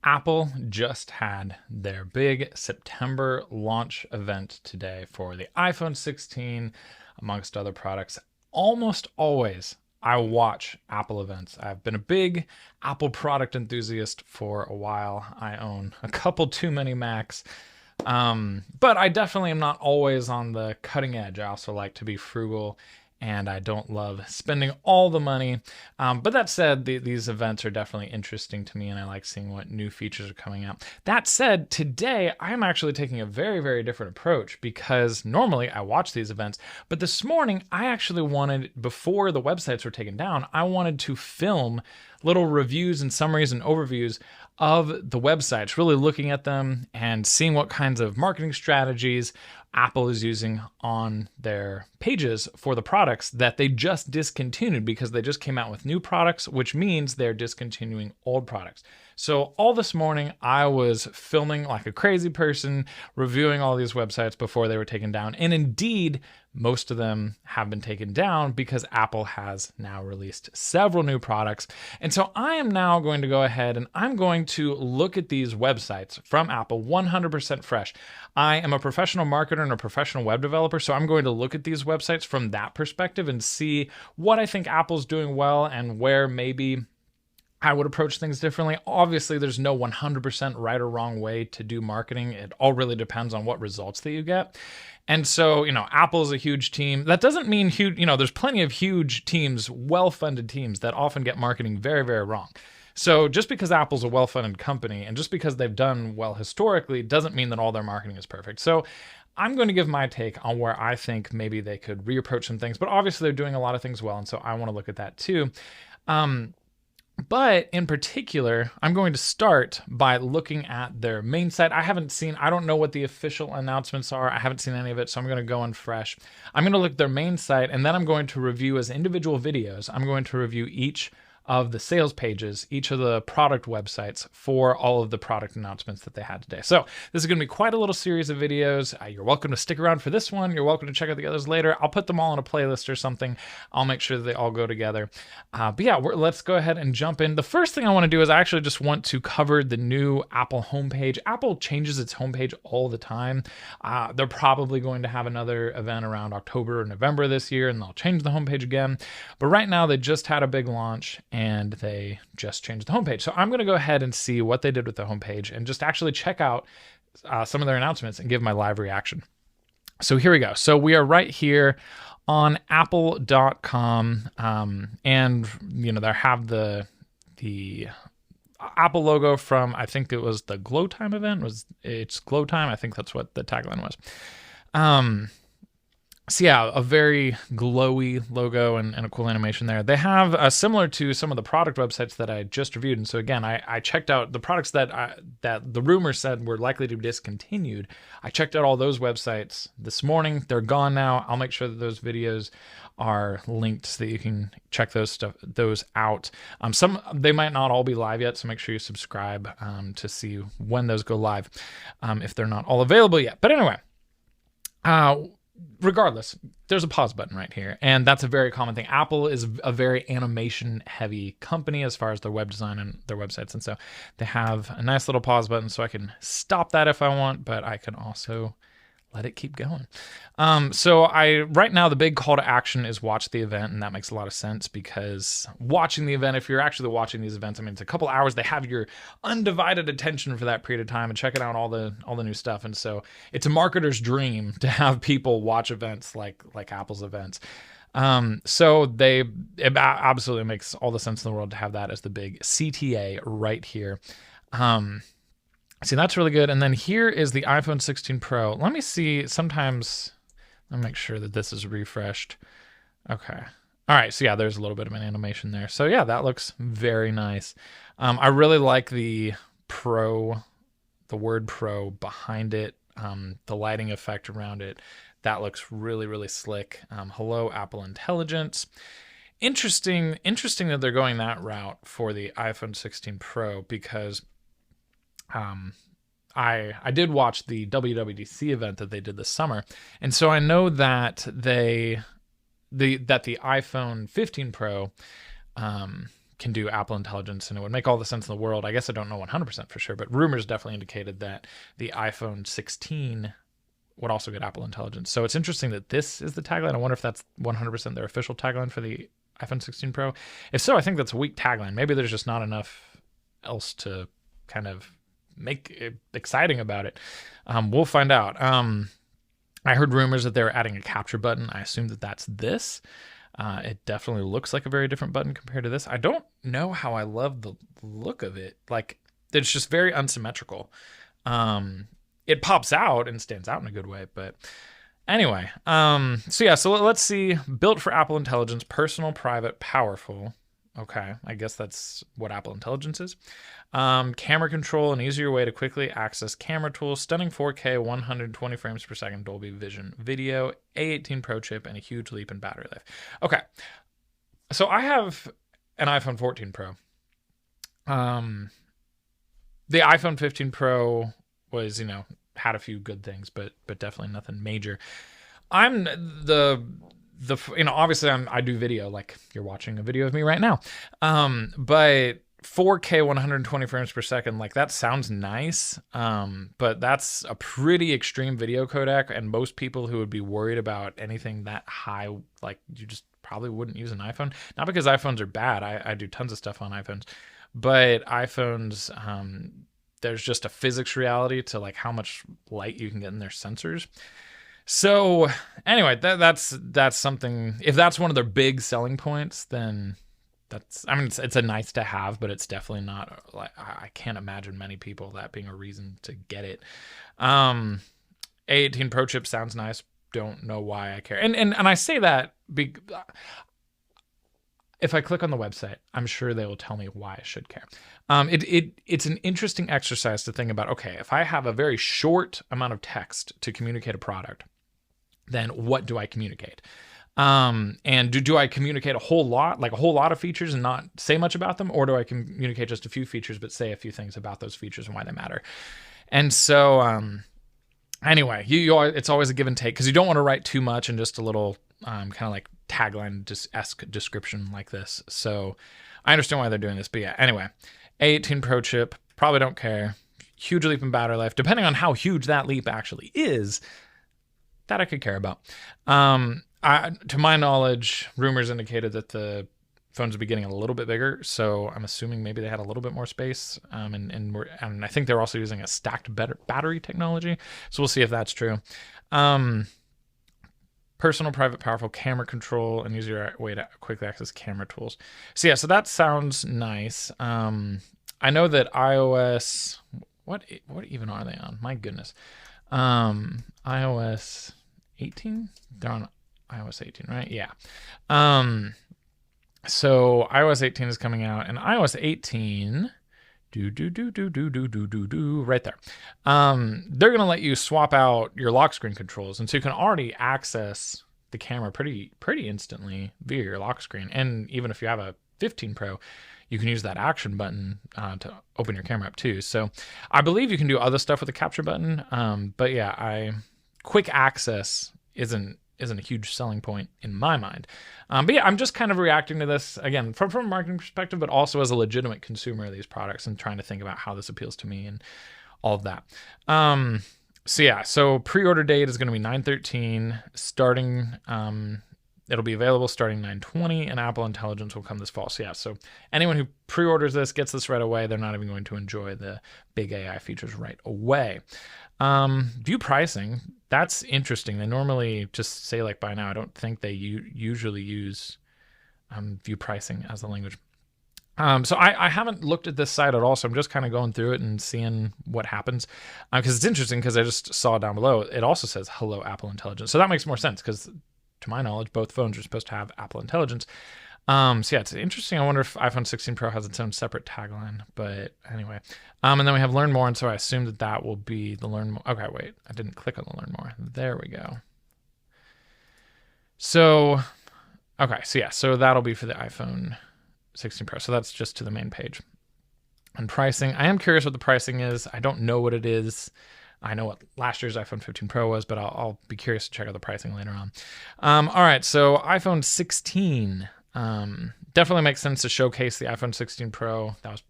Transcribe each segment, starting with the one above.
Apple just had their big September launch event today for the iPhone 16, amongst other products. Almost always, I watch Apple events. I've been a big Apple product enthusiast for a while. I own a couple too many Macs. But I definitely am not always on the cutting edge. I also like to be frugal and I don't love spending all the money. But that said, these events are definitely interesting to me and I like seeing what new features are coming out. That said, today I'm actually taking a very, very different approach because normally I watch these events, but this morning I actually wanted, before the websites were taken down, I wanted to film little reviews and summaries and overviews of the websites, really looking at them and seeing what kinds of marketing strategies Apple is using on their pages for the products that they just discontinued because they just came out with new products, which means they're discontinuing old products. So all this morning, I was filming like a crazy person, reviewing all these websites before they were taken down. And indeed, most of them have been taken down because Apple has now released several new products. And so I am now going to go ahead and I'm going to look at these websites from Apple 100% fresh. I am a professional marketer and a professional web developer, so I'm going to look at these websites from that perspective and see what I think Apple's doing well and where maybe I would approach things differently. Obviously, there's no 100% right or wrong way to do marketing. It all really depends on what results that you get. And so, Apple's a huge team. That doesn't mean huge, there's plenty of huge teams, well-funded teams that often get marketing very, very wrong. So just because Apple's a well-funded company and just because they've done well historically doesn't mean that all their marketing is perfect. So I'm going to give my take on where I think maybe they could reapproach some things, but obviously they're doing a lot of things well. And so I want to look at that too. But in particular, I'm going to start by looking at their main site. I don't know what the official announcements are. I haven't seen any of it, so I'm going to go in fresh. I'm going to look at their main site, and then I'm going to review as individual videos. I'm going to review each of the sales pages, each of the product websites for all of the product announcements that they had today. So this is going to be quite a little series of videos. You're welcome to stick around for this one. You're welcome to check out the others later. I'll put them all in a playlist or something. I'll make sure that they all go together. But yeah, let's go ahead and jump in. The first thing I want to do is I actually just want to cover the new Apple homepage. Apple changes its homepage all the time. They're probably going to have another event around October or November this year, and they'll change the homepage again. But right now, they just had a big launch, and they just changed the homepage. So I'm going to go ahead and see what they did with the homepage and just actually check out some of their announcements and give my live reaction. So here we go. So we are right here on apple.com, and they have the Apple logo from, I think it was the Glowtime event. It's Glowtime? I think that's what the tagline was. So yeah, a very glowy logo and a cool animation there. They have similar to some of the product websites that I just reviewed. And so again, I checked out the products that the rumor said were likely to be discontinued. I checked out all those websites this morning. They're gone now. I'll make sure that those videos are linked so that you can check those out. They might not all be live yet, so make sure you subscribe to see when those go live if they're not all available yet. But anyway, regardless, there's a pause button right here, and that's a very common thing. Apple is a very animation-heavy company as far as their web design and their websites, and so they have a nice little pause button, so I can stop that if I want, but I can also let it keep going. So right now, the big call to action is watch the event, and that makes a lot of sense because watching the event, if you're actually watching these events, it's a couple hours. They have your undivided attention for that period of time and checking out all the new stuff. And so it's a marketer's dream to have people watch events like Apple's events. So it absolutely makes all the sense in the world to have that as the big CTA right here. See, that's really good. And then here is the iPhone 16 Pro. Let me see. Sometimes I'll make sure that this is refreshed. Okay. All right. So yeah, there's a little bit of an animation there. So yeah, that looks very nice. I really like the word Pro behind it, the lighting effect around it. That looks really, really slick. Hello, Apple Intelligence. Interesting that they're going that route for the iPhone 16 Pro because I did watch the WWDC event that they did this summer, and so I know that the iPhone 15 Pro can do Apple Intelligence, and it would make all the sense in the world. I guess I don't know 100% for sure, but rumors definitely indicated that the iPhone 16 would also get Apple Intelligence. So it's interesting that this is the tagline. I wonder if that's 100% their official tagline for the iPhone 16 Pro. If so, I think that's a weak tagline. Maybe there's just not enough else to kind of make it exciting about it. We'll find out. I heard rumors that they were adding a capture button. I assume that that's this. It definitely looks like a very different button compared to this. I don't know how I love the look of it. Like, it's just very unsymmetrical. It pops out and stands out in a good way, but anyway. So let's see. Built for Apple Intelligence, personal, private, powerful. Okay, I guess that's what Apple Intelligence is. Camera control, an easier way to quickly access camera tools, stunning 4K, 120 frames per second Dolby Vision video, A18 Pro chip, and a huge leap in battery life. Okay, so I have an iPhone 14 Pro. The iPhone 15 Pro was, had a few good things, but definitely nothing major. I'm obviously I do video, like you're watching a video of me right now. But 4K 120 frames per second, like that sounds nice. But that's a pretty extreme video codec, and most people who would be worried about anything that high, like you just probably wouldn't use an iPhone. Not because iPhones are bad. I do tons of stuff on iPhones, but iPhones, there's just a physics reality to like how much light you can get in their sensors. So anyway, that's something. If that's one of their big selling points, then it's a nice to have, but it's definitely not like, I can't imagine many people that being a reason to get it. A18 Pro chip sounds nice. Don't know why I care. And I say that if I click on the website, I'm sure they will tell me why I should care. It's an interesting exercise to think about. Okay, if I have a very short amount of text to communicate a product, then what do I communicate? And do I communicate a whole lot of features and not say much about them, or do I communicate just a few features but say a few things about those features and why they matter? And so anyway, it's always a give and take, because you don't want to write too much in just a little kind of like tagline-esque description like this. So I understand why they're doing this, but yeah, anyway, A18 Pro chip, probably don't care. Huge leap in battery life, depending on how huge that leap actually is, that I could care about. To my knowledge, rumors indicated that the phones would be getting a little bit bigger, so I'm assuming maybe they had a little bit more space, and I think they're also using a stacked battery technology, so we'll see if that's true. Personal, private, powerful, camera control, and easier way to quickly access camera tools. So yeah, so that sounds nice. I know that iOS, what even are they on? My goodness. iOS 18? They're on iOS 18, right? Yeah. So iOS 18 is coming out, and iOS 18 right there. They're gonna let you swap out your lock screen controls, and so you can already access the camera pretty instantly via your lock screen. And even if you have a 15 Pro, you can use that action button to open your camera up too. So I believe you can do other stuff with the capture button. But yeah, quick access isn't a huge selling point in my mind. But yeah, I'm just kind of reacting to this, again, from a marketing perspective, but also as a legitimate consumer of these products and trying to think about how this appeals to me and all of that. So pre-order date is going to be 9/13, starting, it'll be available starting 9/20, and Apple Intelligence will come this fall. So anyone who pre-orders this, gets this right away, they're not even going to enjoy the big AI features right away. View pricing, that's interesting. They normally just say like buy now. I don't think they usually use view pricing as the language. So I haven't looked at this site at all, so I'm just kind of going through it and seeing what happens. Because it's interesting, because I just saw down below, it also says hello Apple Intelligence. So that makes more sense, because to my knowledge, both phones are supposed to have Apple Intelligence. So yeah, it's interesting. I wonder if iPhone 16 Pro has its own separate tagline, but anyway. And then we have Learn More, and so I assume that will be the Learn More. Okay, wait, I didn't click on the Learn More. There we go. So, okay, so yeah, so that'll be for the iPhone 16 Pro. So that's just to the main page. And pricing, I am curious what the pricing is. I don't know what it is. I know what last year's iPhone 15 Pro was, but I'll be curious to check out the pricing later on. All right, so iPhone 16. Definitely makes sense to showcase the iPhone 16 Pro. That was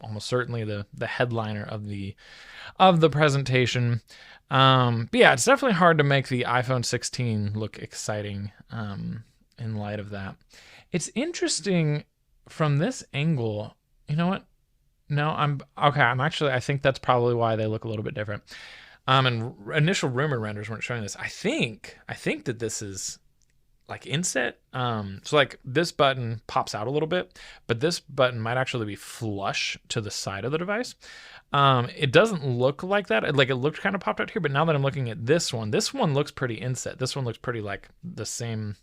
almost certainly the headliner of the presentation. But yeah, it's definitely hard to make the iPhone 16 look exciting in light of that. It's interesting from this angle. You know what? No, I'm okay. I think that's probably why they look a little bit different. And initial rumor renders weren't showing this. I think that this is like inset. So like this button pops out a little bit, but this button might actually be flush to the side of the device. It doesn't look like that. Like it looked kind of popped out here, but now that I'm looking at this one looks pretty inset. This one looks pretty like the same,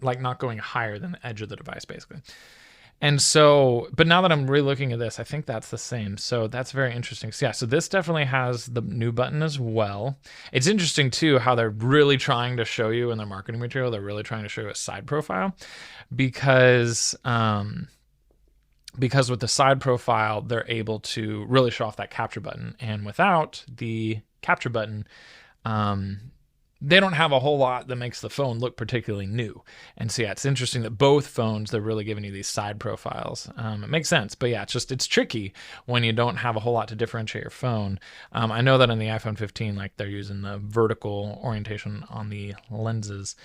like not going higher than the edge of the device basically. And so, but now that I'm re-looking at this, I think that's the same. So that's very interesting. So yeah, so this definitely has the new button as well. It's interesting too how they're really trying to show you in their marketing material, they're really trying to show you a side profile because with the side profile, they're able to really show off that capture button. And without the capture button, they don't have a whole lot that makes the phone look particularly new. And so, yeah, it's interesting that both phones, they're really giving you these side profiles. It makes sense, but yeah, it's tricky when you don't have a whole lot to differentiate your phone. I know that in the iPhone 15, like they're using the vertical orientation on the lenses.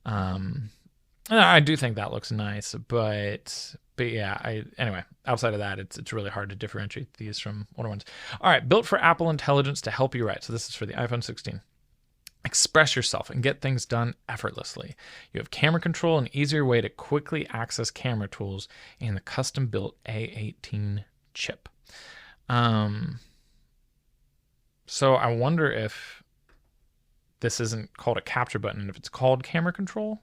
I do think that looks nice, but yeah, anyway, outside of that, it's really hard to differentiate these from older ones. All right, built for Apple Intelligence to help you write. So this is for the iPhone 16. Express yourself and get things done effortlessly. You have camera control, an easier way to quickly access camera tools, and the custom-built A18 chip. So I wonder if this isn't called a capture button, and if it's called camera control.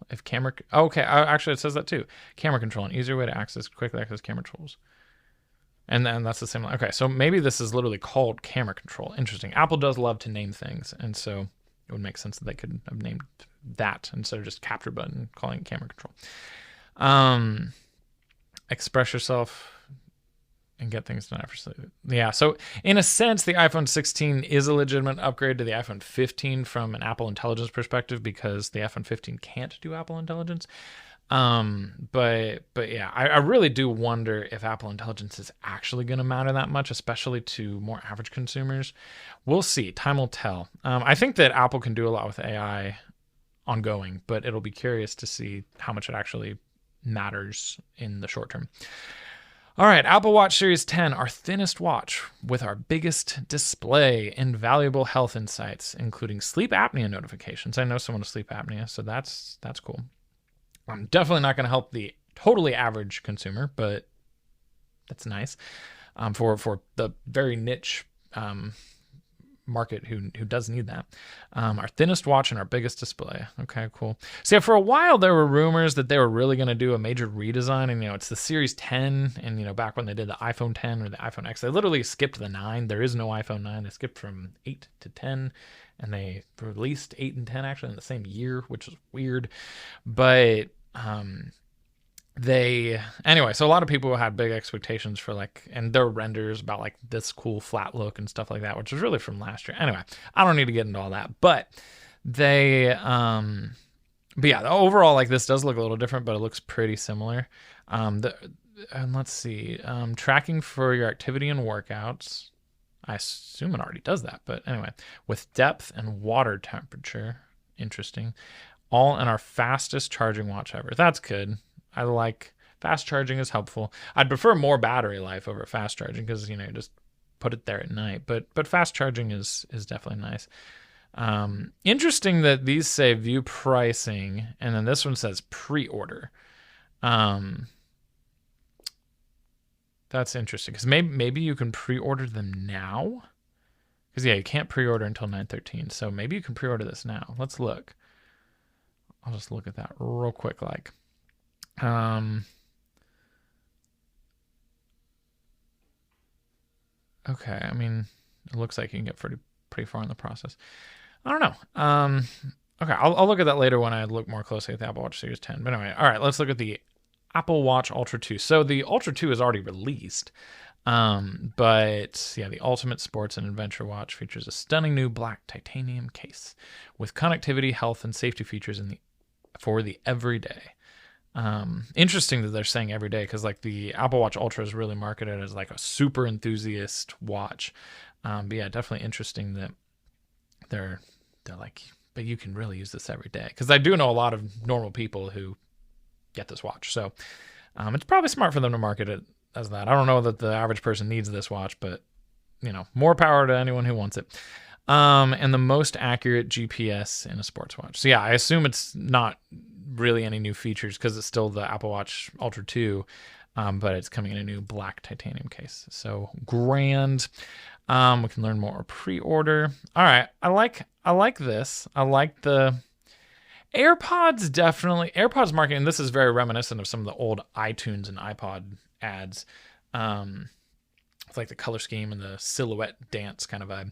Okay, actually it says that too. Camera control, an easier way to quickly access camera tools. And then that's the same. Okay, so maybe this is literally called camera control. Interesting. Apple does love to name things, and so it would make sense that they could have named that instead of just capture button, calling it camera control. Express yourself and get things done effortlessly. Yeah, so in a sense, the iPhone 16 is a legitimate upgrade to the iPhone 15 from an Apple Intelligence perspective because the iPhone 15 can't do Apple Intelligence. But yeah, I really do wonder if Apple Intelligence is actually going to matter that much, especially to more average consumers. We'll see. Time will tell. I think that Apple can do a lot with AI ongoing, but it'll be curious to see how much it actually matters in the short term. All right, Apple Watch Series 10, our thinnest watch with our biggest display and valuable health insights, including sleep apnea notifications. I know someone with sleep apnea, so that's cool. I'm definitely not going to help the totally average consumer, but that's nice for the very niche market who does need that. Our thinnest watch and our biggest display. Okay, cool. So yeah, for a while there were rumors that they were really going to do a major redesign, and it's the Series 10, and back when they did the iPhone 10 or the iPhone X, they literally skipped the 9. There is no iPhone 9. They skipped from 8 to 10, and they released 8 and 10 actually in the same year, which is weird. But so a lot of people had big expectations for and their renders about this cool flat look and stuff like that, which was really from last year. Anyway, I don't need to get into all that, but but yeah, overall this does look a little different, but it looks pretty similar. And let's see, tracking for your activity and workouts. I assume it already does that, but anyway, with depth and water temperature. Interesting. All in our fastest charging watch ever. That's good. I like fast charging is helpful. I'd prefer more battery life over fast charging because you just put it there at night. But fast charging is definitely nice. Interesting that these say view pricing, and then this one says pre-order. That's interesting because maybe you can pre-order them now. Because yeah, you can't pre-order until 9/13. So maybe you can pre-order this now. Let's look. I'll just look at that real quick. Okay, I mean, it looks like you can get pretty far in the process. I don't know. Okay, I'll look at that later when I look more closely at the Apple Watch Series 10. But anyway, all right, let's look at the Apple Watch Ultra 2. So the Ultra 2 is already released. But yeah, the Ultimate Sports and Adventure Watch features a stunning new black titanium case with connectivity, health, and safety features for the everyday. Interesting that they're saying every day, because like the Apple Watch Ultra is really marketed as like a super enthusiast watch. But yeah, definitely interesting that they're like, but you can really use this every day, because I do know a lot of normal people who get this watch. So it's probably smart for them to market it as that. I don't know that the average person needs this watch, but more power to anyone who wants it. And the most accurate GPS in a sports watch. So yeah, I assume it's not really any new features, because it's still the Apple Watch Ultra 2, but it's coming in a new black titanium case. So grand. We can learn more pre-order. All right, I like this. I like the AirPods. Definitely AirPods marketing. This is very reminiscent of some of the old iTunes and iPod ads. It's like the color scheme and the silhouette dance kind of vibe.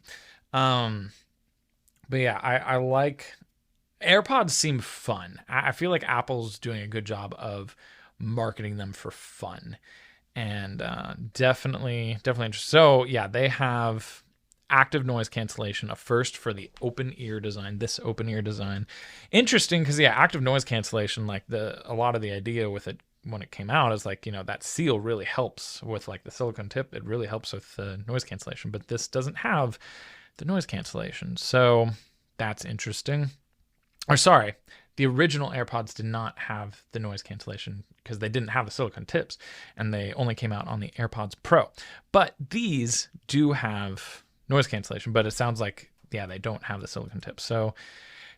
But yeah, I like AirPods. Seem fun. I feel like Apple's doing a good job of marketing them for fun, and definitely interesting. So yeah, they have active noise cancellation, a first for the open ear design. This open ear design, interesting, because yeah, active noise cancellation, like a lot of the idea with it when it came out is like, that seal really helps with like the silicone tip. It really helps with the noise cancellation, but this doesn't have the noise cancellation. So that's interesting. Or sorry, the original AirPods did not have the noise cancellation because they didn't have the silicone tips, and they only came out on the AirPods Pro. But these do have noise cancellation, but it sounds like, yeah, they don't have the silicone tips. So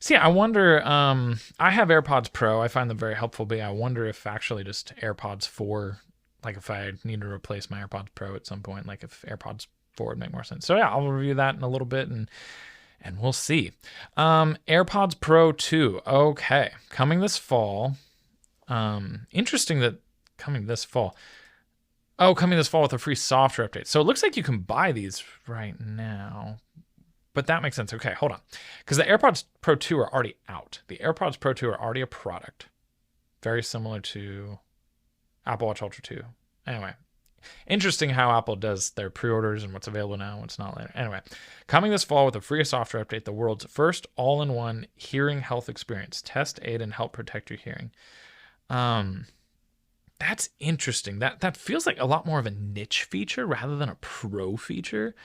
yeah, I wonder, I have AirPods Pro. I find them very helpful, but yeah, I wonder if actually just AirPods 4, like if I need to replace my AirPods Pro at some point, like if AirPods 4 would make more sense. So yeah, I'll review that in a little bit, and we'll see. AirPods Pro 2. Okay, coming this fall. Interesting that coming this fall. Oh, coming this fall with a free software update. So it looks like you can buy these right now, but that makes sense. Okay, hold on. Because the AirPods Pro 2 are already out. The AirPods Pro 2 are already a product. Very similar to Apple Watch Ultra 2. Anyway, interesting how Apple does their pre-orders and what's available now and what's not later. Anyway, coming this fall with a free software update, the world's first all-in-one hearing health experience. Test, aid, and help protect your hearing. That's interesting. That feels like a lot more of a niche feature rather than a pro feature,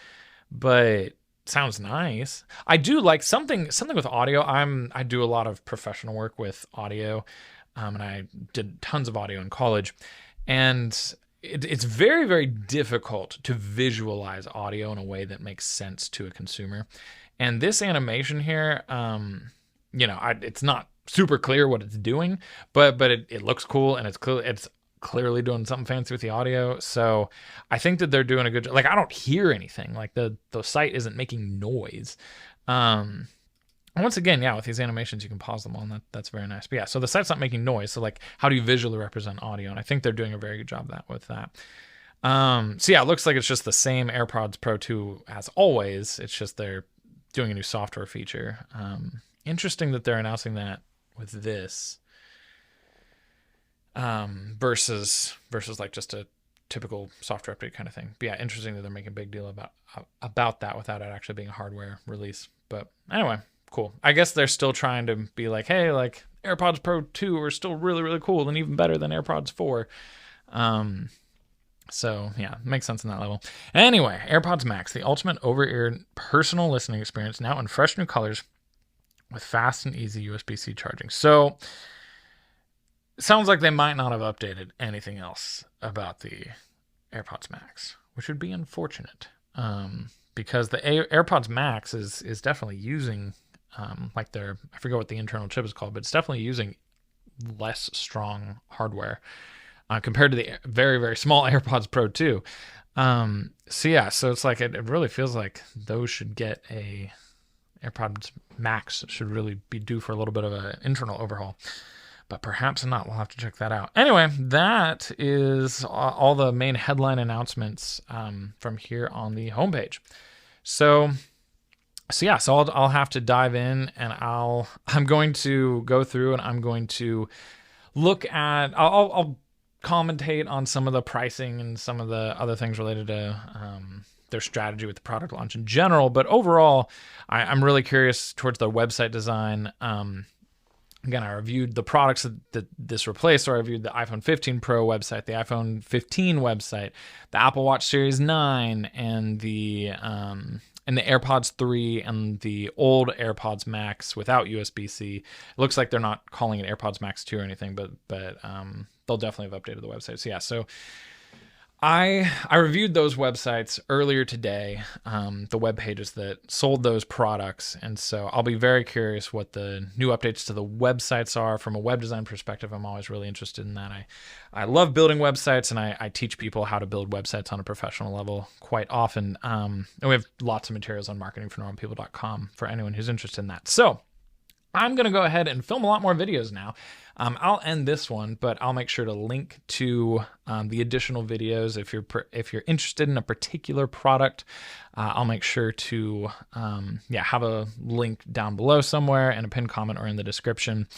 but sounds nice. I do like something with audio. I do a lot of professional work with audio, and I did tons of audio in college, and it's very, very difficult to visualize audio in a way that makes sense to a consumer. And this animation here, it's not super clear what it's doing, but it looks cool, and it's clearly doing something fancy with the audio. So I think that they're doing a good job. Like, I don't hear anything. Like the site isn't making noise. Once again, yeah, with these animations, you can pause them on. That's very nice. But yeah, so the site's not making noise. So like, how do you visually represent audio? And I think they're doing a very good job with that. So yeah, it looks like it's just the same AirPods Pro 2 as always. It's just they're doing a new software feature. Interesting that they're announcing that with this. Versus like just a typical software update kind of thing. But yeah, interesting that they're making a big deal about that without it actually being a hardware release. But anyway, cool. I guess they're still trying to be like, hey, like AirPods Pro 2 are still really, really cool and even better than AirPods 4. So yeah, makes sense in that level. Anyway, AirPods Max, the ultimate over-ear personal listening experience, now in fresh new colors with fast and easy USB-C charging. So sounds like they might not have updated anything else about the AirPods Max, which would be unfortunate, because the AirPods Max is definitely using like I forget what the internal chip is called, but it's definitely using less strong hardware compared to the very, very small AirPods Pro 2. So it's like it really feels like those should get AirPods Max should really be due for a little bit of an internal overhaul. But perhaps not. We'll have to check that out. Anyway, that is all the main headline announcements from here on the homepage. So I'll have to dive in, and I'm going to go through, and I'm going to look at. I'll commentate on some of the pricing and some of the other things related to their strategy with the product launch in general. But overall, I'm really curious towards their website design. Again, I reviewed the products that this replaced. So I reviewed the iPhone 15 Pro website, the iPhone 15 website, the Apple Watch Series 9, and the AirPods 3 and the old AirPods Max without USB-C. It looks like they're not calling it AirPods Max 2 or anything, but they'll definitely have updated the website. So yeah, so I reviewed those websites earlier today, the web pages that sold those products, and so I'll be very curious what the new updates to the websites are. From a web design perspective, I'm always really interested in that. I love building websites, and I teach people how to build websites on a professional level quite often. And we have lots of materials on marketingfornormalpeople.com for anyone who's interested in that. So I'm going to go ahead and film a lot more videos now. I'll end this one, but I'll make sure to link to the additional videos. If you're interested in a particular product, I'll make sure to have a link down below somewhere and a pinned comment or in the description.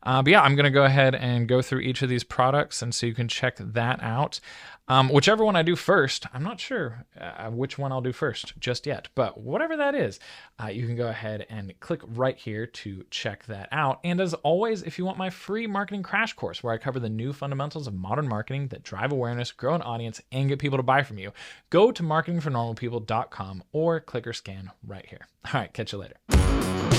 But yeah, I'm going to go ahead and go through each of these products, and so you can check that out. Whichever one I do first, I'm not sure which one I'll do first just yet, but whatever that is, you can go ahead and click right here to check that out. And as always, if you want my free marketing crash course where I cover the new fundamentals of modern marketing that drive awareness, grow an audience, and get people to buy from you, go to marketingfornormalpeople.com or click or scan right here. All right, catch you later.